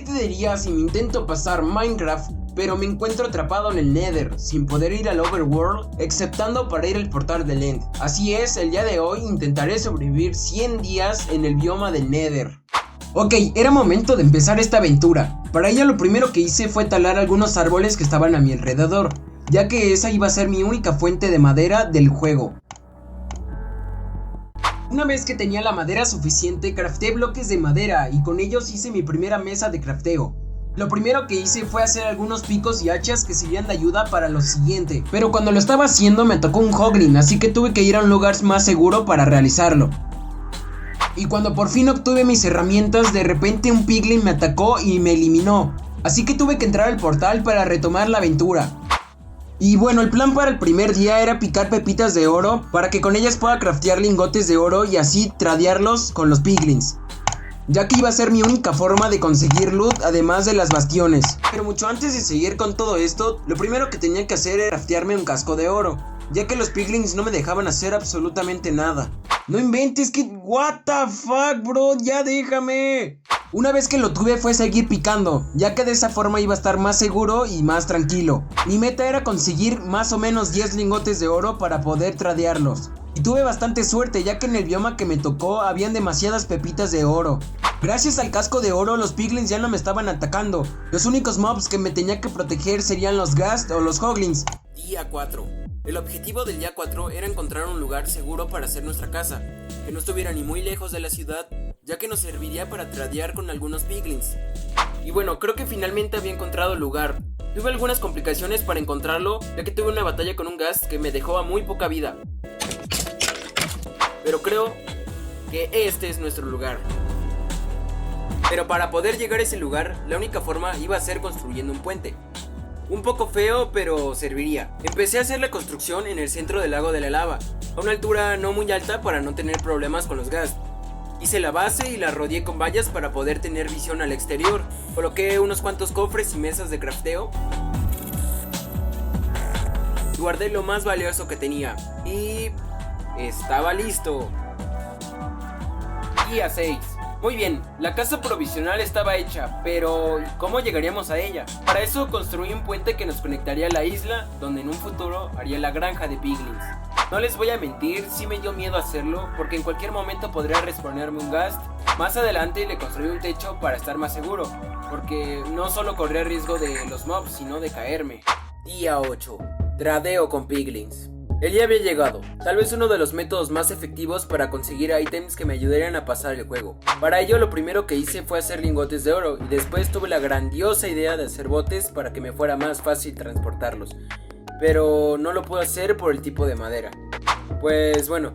te diría si me intento pasar Minecraft, pero me encuentro atrapado en el Nether, sin poder ir al Overworld, exceptando para ir al portal del End. Así es, el día de hoy intentaré sobrevivir 100 días en el bioma del Nether. Ok, era momento de empezar esta aventura. Para ello lo primero que hice fue talar algunos árboles que estaban a mi alrededor, ya que esa iba a ser mi única fuente de madera del juego. Una vez que tenía la madera suficiente, crafté bloques de madera y con ellos hice mi primera mesa de crafteo. Lo primero que hice fue hacer algunos picos y hachas que sirvían de ayuda para lo siguiente, pero cuando lo estaba haciendo me tocó un hoglin, así que tuve que ir a un lugar más seguro para realizarlo. Y cuando por fin obtuve mis herramientas, de repente un piglin me atacó y me eliminó, así que tuve que entrar al portal para retomar la aventura. Y bueno, el plan para el primer día era picar pepitas de oro para que con ellas pueda craftear lingotes de oro y así tradearlos con los piglins, ya que iba a ser mi única forma de conseguir loot además de las bastiones. Pero mucho antes de seguir con todo esto, lo primero que tenía que hacer era craftearme un casco de oro, ya que los piglins no me dejaban hacer absolutamente nada. No inventes, que what the fuck, bro, ya déjame. Una vez que lo tuve fue seguir picando, ya que de esa forma iba a estar más seguro y más tranquilo. Mi meta era conseguir más o menos 10 lingotes de oro para poder tradearlos. Y tuve bastante suerte, ya que en el bioma que me tocó habían demasiadas pepitas de oro. Gracias al casco de oro los piglins ya no me estaban atacando. Los únicos mobs que me tenía que proteger serían los ghast o los hoglins. Día 4. El objetivo del día 4 era encontrar un lugar seguro para hacer nuestra casa, que no estuviera ni muy lejos de la ciudad, ya que nos serviría para tradear con algunos piglins. Y bueno, creo que finalmente había encontrado el lugar. Tuve algunas complicaciones para encontrarlo, ya que tuve una batalla con un ghast que me dejó a muy poca vida. Pero creo que este es nuestro lugar. Pero para poder llegar a ese lugar, la única forma iba a ser construyendo un puente. Un poco feo, pero serviría. Empecé a hacer la construcción en el centro del lago de la lava, a una altura no muy alta para no tener problemas con los ghast. Hice la base y la rodeé con vallas para poder tener visión al exterior. Coloqué unos cuantos cofres y mesas de crafteo. Guardé lo más valioso que tenía. Y estaba listo. Día 6. Muy bien, la casa provisional estaba hecha, pero ¿cómo llegaríamos a ella? Para eso construí un puente que nos conectaría a la isla, donde en un futuro haría la granja de piglins. No les voy a mentir, sí me dio miedo hacerlo, porque en cualquier momento podría respawnarme un ghast. Más adelante le construí un techo para estar más seguro, porque no solo corría riesgo de los mobs, sino de caerme. Día 8. Tradeo con piglins. El día había llegado, tal vez uno de los métodos más efectivos para conseguir ítems que me ayudarían a pasar el juego. Para ello lo primero que hice fue hacer lingotes de oro y después tuve la grandiosa idea de hacer botes para que me fuera más fácil transportarlos. Pero no lo puedo hacer por el tipo de madera. Pues bueno,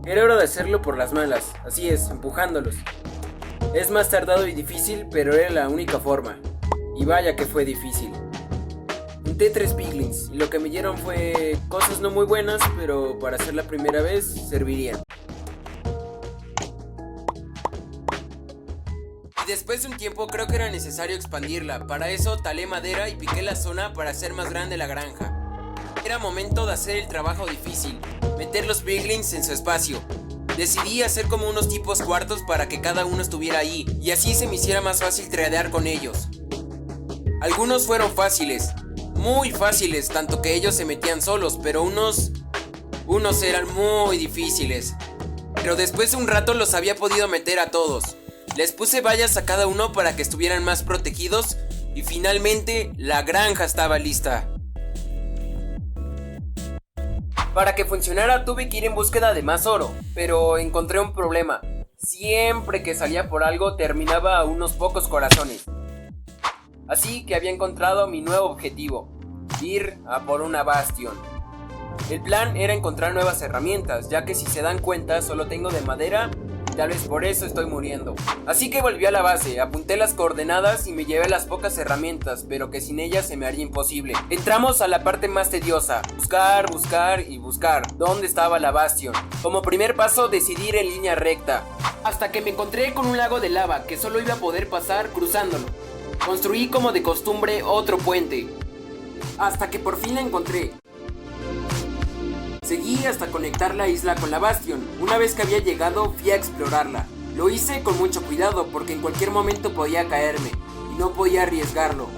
era hora de hacerlo por las malas, así es, empujándolos. Es más tardado y difícil, pero era la única forma. Y vaya que fue difícil. Junté 3 piglins y lo que me dieron fue cosas no muy buenas, pero para hacer la primera vez servirían. Y después de un tiempo creo que era necesario expandirla. Para eso talé madera y piqué la zona para hacer más grande la granja. Era momento de hacer el trabajo difícil, meter los piglins en su espacio. Decidí hacer como unos tipos cuartos para que cada uno estuviera ahí y así se me hiciera más fácil tradear con ellos. Algunos fueron fáciles, muy fáciles, tanto que ellos se metían solos, pero unos eran muy difíciles. Pero después de un rato los había podido meter a todos. Les puse vallas a cada uno para que estuvieran más protegidos y finalmente la granja estaba lista. Para que funcionara tuve que ir en búsqueda de más oro, pero encontré un problema. Siempre que salía por algo terminaba a unos pocos corazones. Así que había encontrado mi nuevo objetivo, ir a por una bastion. El plan era encontrar nuevas herramientas, ya que si se dan cuenta solo tengo de madera y tal vez por eso estoy muriendo. Así que volví a la base, apunté las coordenadas y me llevé las pocas herramientas, pero que sin ellas se me haría imposible. Entramos a la parte más tediosa, buscar y buscar dónde estaba la bastion. Como primer paso decidí ir en línea recta, hasta que me encontré con un lago de lava que solo iba a poder pasar cruzándolo. Construí como de costumbre otro puente, hasta que por fin la encontré. Seguí hasta conectar la isla con la bastion. Una vez que había llegado fui a explorarla. Lo hice con mucho cuidado porque en cualquier momento podía caerme. Y no podía arriesgarlo.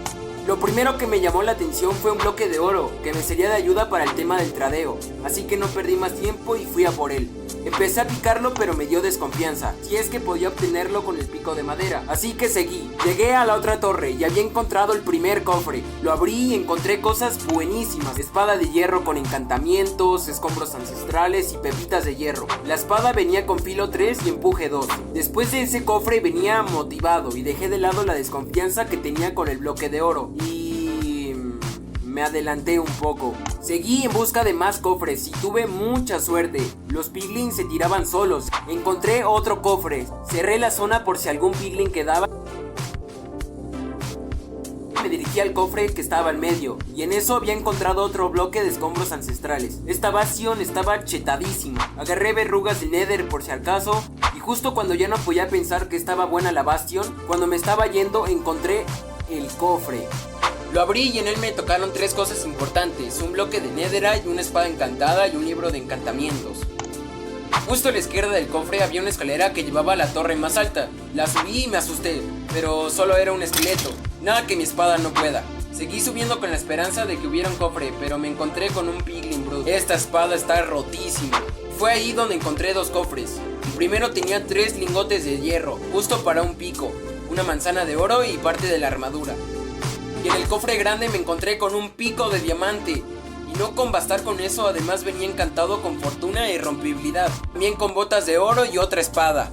Lo primero que me llamó la atención fue un bloque de oro, que me sería de ayuda para el tema del tradeo, así que no perdí más tiempo y fui a por él. Empecé a picarlo, pero me dio desconfianza, si es que podía obtenerlo con el pico de madera, así que seguí. Llegué a la otra torre y había encontrado el primer cofre. Lo abrí y encontré cosas buenísimas: espada de hierro con encantamientos, escombros ancestrales y pepitas de hierro. La espada venía con filo 3 y empuje 2. Después de ese cofre venía motivado y dejé de lado la desconfianza que tenía con el bloque de oro y me adelanté un poco. Seguí en busca de más cofres y tuve mucha suerte. Los piglins se tiraban solos. Encontré otro cofre. Cerré la zona por si algún piglin quedaba. Me dirigí al cofre que estaba en medio, y en eso había encontrado otro bloque de escombros ancestrales. Esta bastion estaba chetadísima. Agarré verrugas de nether por si acaso, y justo cuando ya no podía pensar que estaba buena la bastion, cuando me estaba yendo encontré el cofre. Lo abrí y en él me tocaron 3 cosas importantes: un bloque de netherite, una espada encantada y un libro de encantamientos. Justo a la izquierda del cofre había una escalera que llevaba a la torre más alta. La subí y me asusté, pero solo era un esqueleto. Nada que mi espada no pueda. Seguí subiendo con la esperanza de que hubiera un cofre, pero me encontré con un piglin brute. Esta espada está rotísima. Fue ahí donde encontré 2 cofres. El primero tenía 3 lingotes de hierro, justo para un pico, una manzana de oro y parte de la armadura. Y en el cofre grande me encontré con un pico de diamante. Y no con bastar con eso, además venía encantado con fortuna e irrompibilidad. También con botas de oro y otra espada.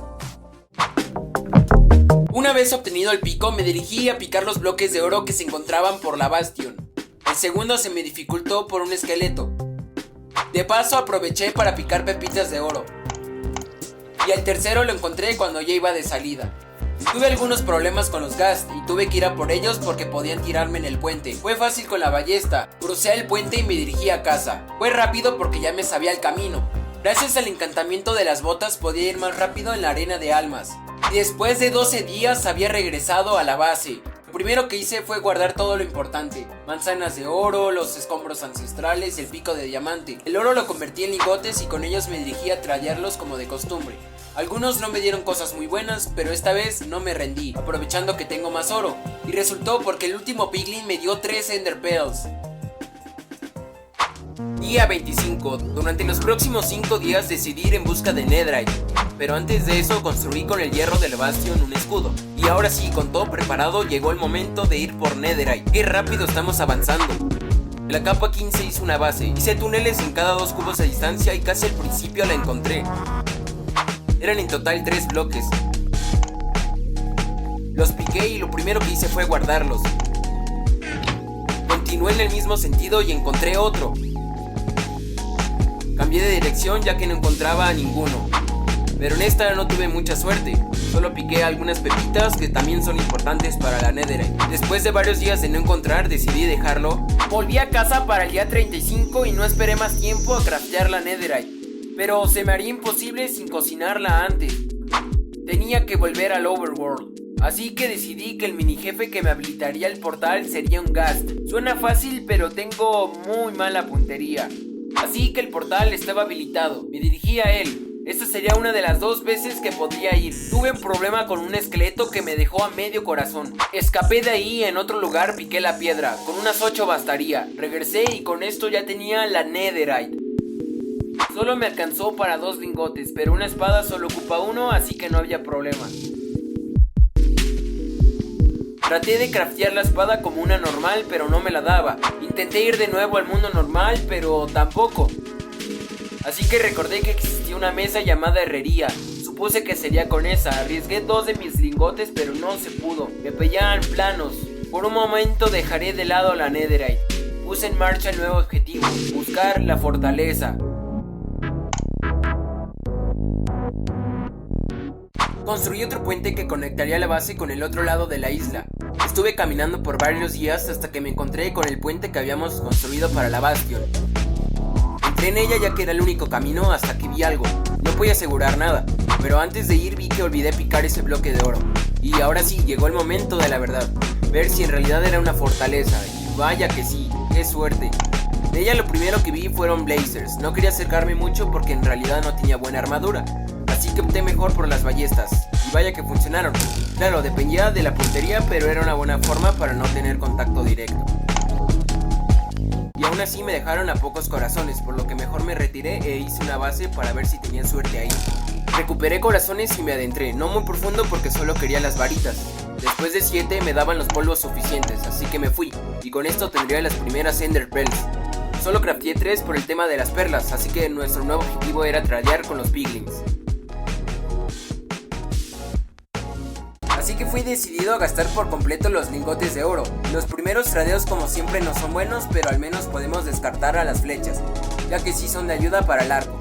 Una vez obtenido el pico, me dirigí a picar los bloques de oro que se encontraban por la bastion. El segundo se me dificultó por un esqueleto. De paso aproveché para picar pepitas de oro. Y el tercero lo encontré cuando ya iba de salida. Tuve algunos problemas con los ghast y tuve que ir a por ellos porque podían tirarme en el puente. Fue fácil con la ballesta, crucé el puente y me dirigí a casa. Fue rápido porque ya me sabía el camino. Gracias al encantamiento de las botas podía ir más rápido en la arena de almas. Y después de 12 días había regresado a la base. Lo primero que hice fue guardar todo lo importante: manzanas de oro, los escombros ancestrales y el pico de diamante. El oro lo convertí en lingotes y con ellos me dirigí a traerlos como de costumbre. Algunos no me dieron cosas muy buenas, pero esta vez no me rendí, aprovechando que tengo más oro. Y resultó porque el último piglin me dio 3 ender pearls. Día 25. Durante los próximos 5 días decidí ir en busca de netherite, pero antes de eso construí con el hierro del bastion un escudo. Y ahora sí, con todo preparado, llegó el momento de ir por netherite. ¡Qué rápido estamos avanzando! En la capa 15 hice una base, hice túneles en cada 2 cubos a distancia y casi al principio la encontré. Eran en total 3 bloques. Los piqué y lo primero que hice fue guardarlos. Continué en el mismo sentido y encontré otro. Cambié de dirección ya que no encontraba a ninguno, pero en esta no tuve mucha suerte. Solo piqué algunas pepitas que también son importantes para la netherite. Después de varios días de no encontrar, decidí dejarlo. Volví a casa para el día 35 y no esperé más tiempo a craftear la netherite, pero se me haría imposible sin cocinarla antes. Tenía que volver al overworld, así que decidí que el mini jefe que me habilitaría el portal sería un ghast. Suena fácil, pero tengo muy mala puntería, así que el portal estaba habilitado. Me dirigí a él. Esta sería una de las 2 veces que podría ir. Tuve un problema con un esqueleto que me dejó a medio corazón. Escapé de ahí, en otro lugar piqué la piedra. Con unas 8 bastaría. Regresé y con esto ya tenía la netherite. Solo me alcanzó para 2 lingotes, pero una espada solo ocupa 1, así que no había problema. Traté de craftear la espada como una normal, pero no me la daba. Intenté ir de nuevo al mundo normal, pero tampoco. Así que recordé que existía una mesa llamada herrería. Supuse que sería con esa. Arriesgué 2 de mis lingotes, pero no se pudo. Me pellaban planos. Por un momento dejaré de lado la netherite. Puse en marcha el nuevo objetivo: buscar la fortaleza. Construí otro puente que conectaría la base con el otro lado de la isla. Estuve caminando por varios días hasta que me encontré con el puente que habíamos construido para la bastion. Entré en ella ya que era el único camino hasta que vi algo. No podía asegurar nada, pero antes de ir vi que olvidé picar ese bloque de oro. Y ahora sí, llegó el momento de la verdad. Ver si en realidad era una fortaleza. Y vaya que sí, qué suerte. De ella lo primero que vi fueron blazers. No quería acercarme mucho porque en realidad no tenía buena armadura, así que opté mejor por las ballestas. Y vaya que funcionaron. Claro, dependía de la puntería, pero era una buena forma para no tener contacto directo. Y aún así me dejaron a pocos corazones, por lo que mejor me retiré e hice una base para ver si tenía suerte ahí. Recuperé corazones y me adentré, no muy profundo porque solo quería las varitas. Después de 7 me daban los polvos suficientes, así que me fui, y con esto tendría las primeras Ender Pearls. Solo crafteé 3 por el tema de las perlas, así que nuestro nuevo objetivo era tradear con los piglins. Así que fui decidido a gastar por completo los lingotes de oro. Los primeros tradeos como siempre no son buenos, pero al menos podemos descartar a las flechas, ya que sí son de ayuda para el arco.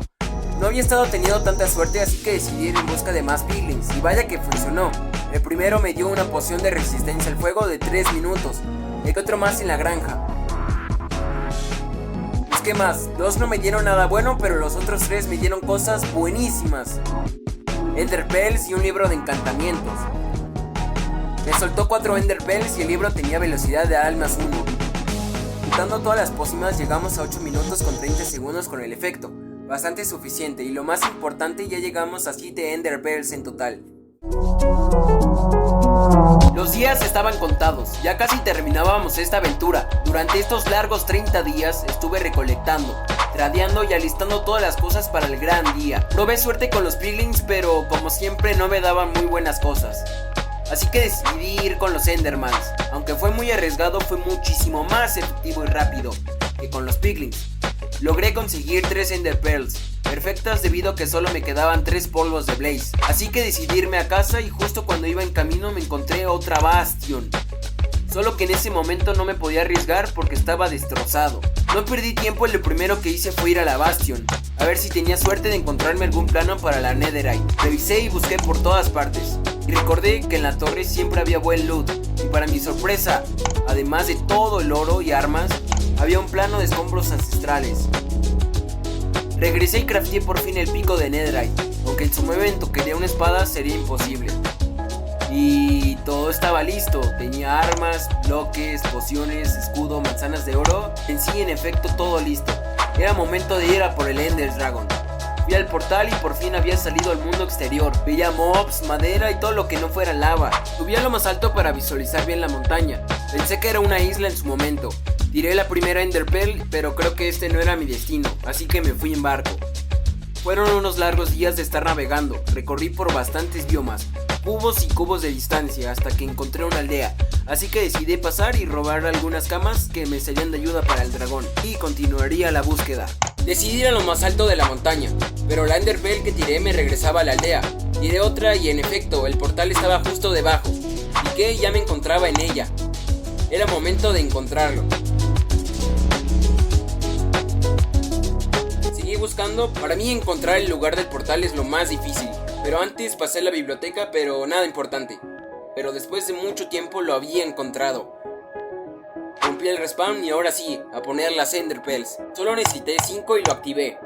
No había estado teniendo tanta suerte, así que decidí ir en busca de más piglins, y vaya que funcionó. El primero me dio una poción de resistencia al fuego de 3 minutos, el otro más en la granja. ¿Qué más? 2 no me dieron nada bueno, pero los otros 3 me dieron cosas buenísimas. Ender Pearls y un libro de encantamientos. Me soltó 4 Ender Pearls y el libro tenía velocidad de al+1. Quitando todas las pócimas llegamos a 8 minutos con 30 segundos con el efecto. Bastante suficiente, y lo más importante, ya llegamos a 7 Ender Pearls en total. Los días estaban contados, ya casi terminábamos esta aventura. Durante estos largos 30 días estuve recolectando, tradeando y alistando todas las cosas para el gran día. Probé suerte con los piglins, pero como siempre no me daban muy buenas cosas. Así que decidí ir con los Endermans. Aunque fue muy arriesgado, fue muchísimo más efectivo y rápido que con los piglins. Logré conseguir 3 Ender Pearls, perfectas debido a que solo me quedaban 3 polvos de Blaze. Así que decidí irme a casa, y justo cuando iba en camino me encontré otra Bastion. Solo que en ese momento no me podía arriesgar porque estaba destrozado. No perdí tiempo y lo primero que hice fue ir a la Bastion, a ver si tenía suerte de encontrarme algún plano para la Netherite. Revisé y busqué por todas partes, y recordé que en la torre siempre había buen loot, y para mi sorpresa, además de todo el oro y armas, había un plano de escombros ancestrales. Regresé y crafteé por fin el pico de Netherite, aunque en su momento quería una espada sería imposible. Y todo estaba listo, tenía armas, bloques, pociones, escudo, manzanas de oro, en sí en efecto todo listo. Era momento de ir a por el Ender Dragon. Fui al portal y por fin había salido al mundo exterior. Veía mobs, madera y todo lo que no fuera lava. Subí a lo más alto para visualizar bien la montaña. Pensé que era una isla en su momento. Tiré la primera Ender Pearl, pero creo que este no era mi destino, así que me fui en barco. Fueron unos largos días de estar navegando, recorrí por bastantes biomas, cubos y cubos de distancia, hasta que encontré una aldea, así que decidí pasar y robar algunas camas que me serían de ayuda para el dragón, y continuaría la búsqueda. Decidí ir a lo más alto de la montaña, pero la Ender Pearl que tiré me regresaba a la aldea. Tiré otra y en efecto, el portal estaba justo debajo, piqué y ya me encontraba en ella. Era momento de encontrarlo. Seguí buscando. Para mí encontrar el lugar del portal es lo más difícil, pero antes pasé a la biblioteca, pero nada importante. Pero después de mucho tiempo lo había encontrado. Rompí el respawn y ahora sí, a poner las Ender Pearls. Solo necesité 5 y lo activé.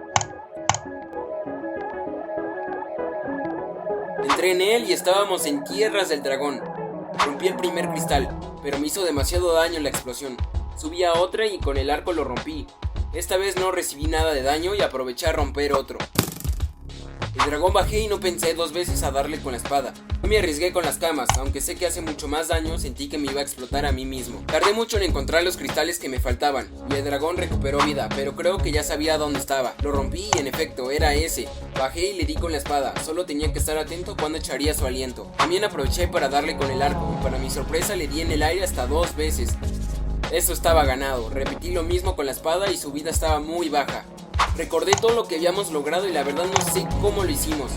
Entré en él y estábamos en tierras del dragón. Rompí el primer cristal, pero me hizo demasiado daño la explosión. Subí a otra y con el arco lo rompí. Esta vez no recibí nada de daño y aproveché a romper otro. El dragón bajé y no pensé 2 veces a darle con la espada. No me arriesgué con las camas, aunque sé que hace mucho más daño, sentí que me iba a explotar a mí mismo. Tardé mucho en encontrar los cristales que me faltaban, y el dragón recuperó vida, pero creo que ya sabía dónde estaba. Lo rompí y en efecto, era ese. Bajé y le di con la espada, solo tenía que estar atento cuando echaría su aliento. También aproveché para darle con el arco, y para mi sorpresa le di en el aire hasta 2 veces. Eso estaba ganado, repetí lo mismo con la espada y su vida estaba muy baja. Recordé todo lo que habíamos logrado y la verdad no sé cómo lo hicimos.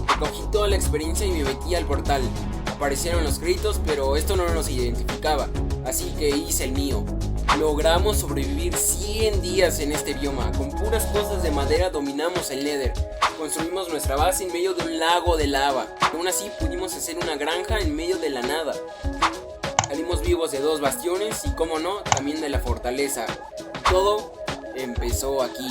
Recogí toda la experiencia y me metí al portal. Aparecieron los gritos, pero esto no nos identificaba, así que hice el mío. Logramos sobrevivir 100 días en este bioma. Con puras cosas de madera dominamos el Nether. Construimos nuestra base en medio de un lago de lava. Aún así pudimos hacer una granja en medio de la nada. Salimos vivos de 2 bastiones y, como no, también de la fortaleza. Todo empezó aquí.